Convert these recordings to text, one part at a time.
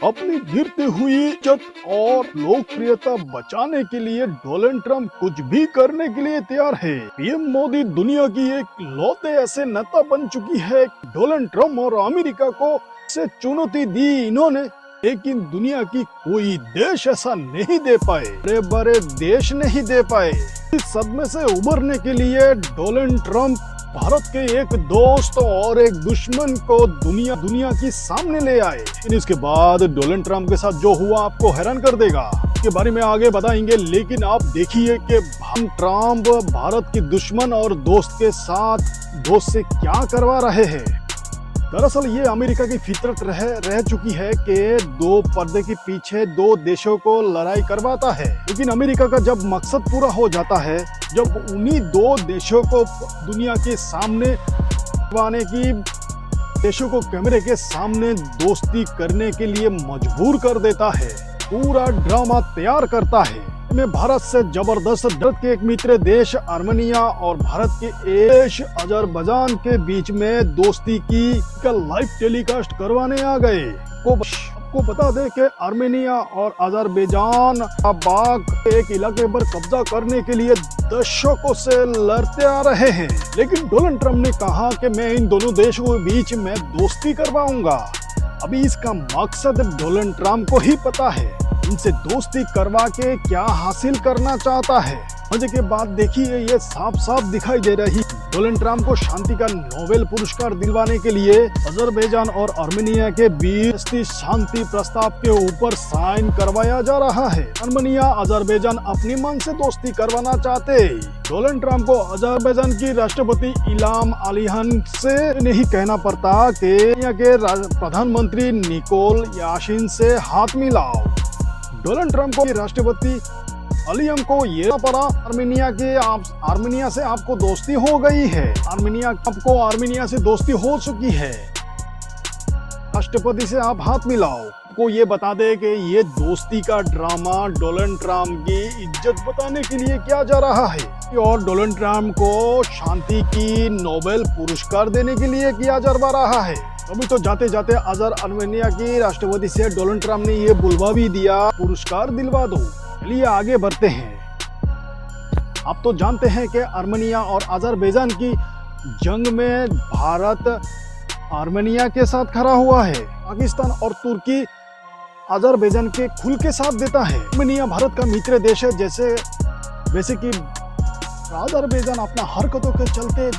अपनी गिरती हुई इज्जत और लोकप्रियता बचाने के लिए डोनाल्ड ट्रंप कुछ भी करने के लिए तैयार है। पीएम मोदी दुनिया की एक लौते ऐसे नेता बन चुकी है। डोनाल्ड ट्रंप और अमेरिका को से चुनौती दी इन्होंने, लेकिन दुनिया की कोई देश ऐसा नहीं दे पाए, बड़े बड़े देश नहीं दे पाए। इस सदमे से उबरने के लिए डोनाल्ड ट्रंप भारत के एक दोस्त और एक दुश्मन को दुनिया की सामने ले आए। लेकिन इसके बाद डोनाल्ड ट्रंप के साथ जो हुआ आपको हैरान कर देगा। इसके बारे में आगे बताएंगे, लेकिन आप देखिए कि ट्रंप भारत की दुश्मन और दोस्त के साथ दोस्त से क्या करवा रहे हैं। दरअसल ये अमेरिका की फितरत रह चुकी है कि दो पर्दे के पीछे दो देशों को लड़ाई करवाता है। लेकिन अमेरिका का जब मकसद पूरा हो जाता है, जब उन्हीं दो देशों को दुनिया के सामने देशों को कैमरे के सामने दोस्ती करने के लिए मजबूर कर देता है, पूरा ड्रामा तैयार करता है। में भारत से जबरदस्त भारत के एक मित्र देश आर्मेनिया और भारत के देश अजरबैजान के बीच में दोस्ती की लाइव टेलीकास्ट करवाने आ गए। आपको बता दें कि आर्मेनिया और अजरबैजान बाग एक इलाके पर कब्जा करने के लिए दशकों से लड़ते आ रहे हैं। लेकिन डोनाल्ड ट्रंप ने कहा कि मैं इन दोनों देशों के बीच में दोस्ती करवाऊंगा। अभी इसका मकसद डोनाल्ड ट्रंप को ही पता है, इनसे दोस्ती करवा के क्या हासिल करना चाहता है। मजे की बात देखिए, ये साफ साफ दिखाई दे रही। डोनाल्ड ट्रंप को शांति का नोबेल पुरस्कार दिलवाने के लिए अजरबैजान और आर्मेनिया के बीच शांति प्रस्ताव के ऊपर साइन करवाया जा रहा है। आर्मेनिया अजरबैजान अपनी मन से दोस्ती करवाना चाहते। डोनाल्ड ट्रंप को अजरबैजान की राष्ट्रपति इल्हाम अलियव से नहीं कहना पड़ता कि के प्रधानमंत्री निकोल याशीन से हाथ मिलाओ। डोनाल्ड ट्रंप को राष्ट्रपति अलियव को ये पड़ा आर्मेनिया से आपको दोस्ती हो गई है, आर्मेनिया से दोस्ती हो चुकी है, राष्ट्रपति से आप हाथ मिलाओ। को ये बता दे कि ये दोस्ती का ड्रामा डोनाल्ड ट्रंप की इज्जत बताने के लिए किया जा रहा है और डोनाल्ड ट्रंप को शांति की नोबेल पुरस्कार देने के लिए किया जा रहा है। अभी तो जाते जाते आर्मेनिया की राष्ट्रपति से डोनाल्ड ट्रंप ने ये बुलवा भी दिया, पुरस्कार दिलवा दो। चलिए आगे बढ़ते हैं। आप तो जानते हैं कि आर्मेनिया और अजरबैजान की जंग में भारत आर्मेनिया के साथ खड़ा हुआ है। पाकिस्तान और तुर्की अजरबैजान के खुल के साथ देता है। आर्मेनिया भारत का मित्र देश है, वैसे कि अजरबैजान अपना हरकतों के चलते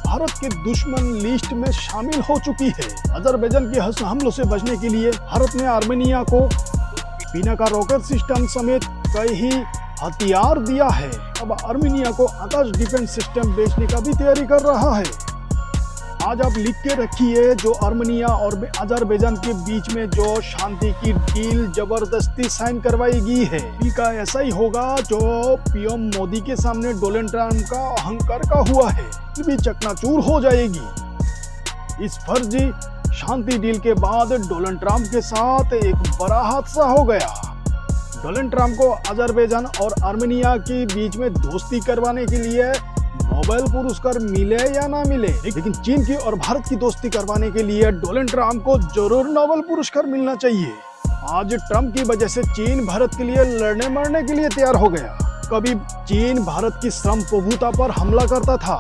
भारत के दुश्मन लिस्ट में शामिल हो चुकी है। अजरबैजान के हमलों से बचने के लिए भारत ने आर्मेनिया को बिना का रॉकेट सिस्टम समेत कई हथियार दिया है। अब आर्मेनिया को आकाश डिफेंस सिस्टम बेचने का भी तैयारी कर रहा है। आज आप लिख के रखिए, जो आर्मेनिया और अजरबैजान के बीच में जो शांति की डील जबरदस्ती साइन करवाई गई है, का ऐसा ही होगा जो पीएम मोदी के सामने डोनाल्ड ट्रंप का अहंकार का हुआ है, ये भी चकनाचूर हो जाएगी। इस फर्जी शांति डील के बाद डोनाल्ड ट्रंप के साथ एक बड़ा हादसा हो गया। डोनाल्ड ट्रंप को अजरबैजान और आर्मेनिया के बीच में दोस्ती करवाने के लिए नोबेल पुरस्कार मिले या ना मिले, लेकिन चीन की और भारत की दोस्ती करवाने के लिए डोनाल्ड ट्रंप को जरूर नोबेल पुरस्कार मिलना चाहिए। आज ट्रंप की वजह से चीन भारत के लिए लड़ने मरने के लिए तैयार हो गया। कभी चीन भारत की संप्रभुता पर हमला करता था,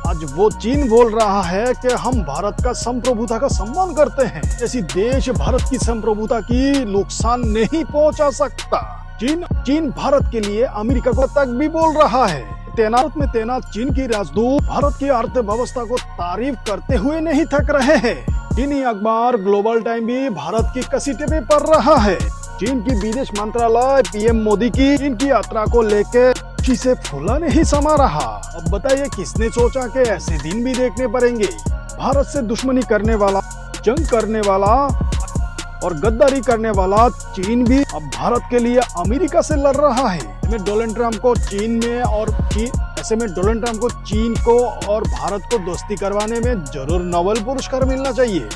आज वो चीन बोल रहा है कि हम भारत का संप्रभुता का सम्मान करते हैं। ऐसी देश भारत की संप्रभुता की नुकसान नहीं पहुंचा सकता। चीन भारत के लिए अमेरिका को तक भी बोल रहा है। तैनात चीन की राजदूत भारत की अर्थव्यवस्था को तारीफ करते हुए नहीं थक रहे हैं। चीनी अखबार ग्लोबल टाइम भी भारत की कसीटे पे पढ़ रहा है। चीन की विदेश मंत्रालय पीएम मोदी की चीन की यात्रा को लेकर खुशी से फूला नहीं समा रहा। अब बताइए, किसने सोचा कि ऐसे दिन भी देखने पड़ेंगे। भारत से दुश्मनी करने वाला, जंग करने वाला और गद्दारी करने वाला चीन भी अब भारत के लिए अमेरिका से लड़ रहा है। डोनाल्ड ट्रंप को चीन को और भारत को दोस्ती करवाने में जरूर नोबेल पुरस्कार मिलना चाहिए।